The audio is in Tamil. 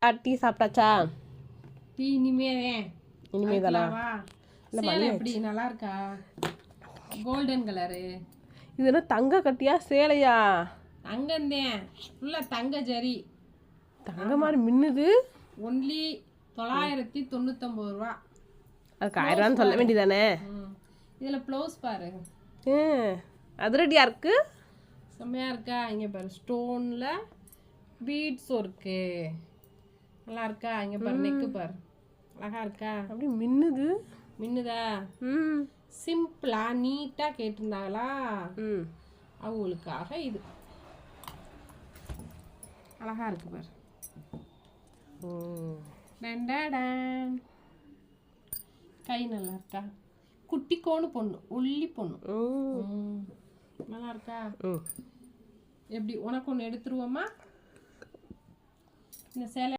டீ சாப்பிட்டாச்சா? டீ இனிமே தானா? சேலை எப்படி நல்லா இருக்கா? Golden colour. இது என்ன தங்க கட்டியா சேலையா? தங்கந்தேன், ஃபுல்லா தங்க ஜரி. தங்க மாதிரி மின்னுது. ஒன்லி 999 ரூபா. அதுக்கு 1000 ரூபான்னு சொல்ல வேண்டியதானே? இதில் ப்ளவுஸ் பாரு. அதிரடியா இருக்கு. செம்மையா இருக்கா? இங்கே பாரு, ஸ்டோனில் பீட்ஸ் ஒர்க்கு நல்லா இருக்கா? இங்கே பாரு, நெக்கு பாரு, அழகா இருக்கா? அப்படி மின்னுது. மின்னுதா? சிம்பிளா நீட்டாக கேட்டிருந்தாங்களா அவங்களுக்காக. இது அழகா இருக்கு பாரு. கை நல்லா இருக்கா? குட்டிக்கோன்னு பொண்ணு, ஒல்லி பொண்ணு. நல்லா இருக்கா? எப்படி உனக்கு ஒன்று எடுத்துருவோமா? இந்த சேலை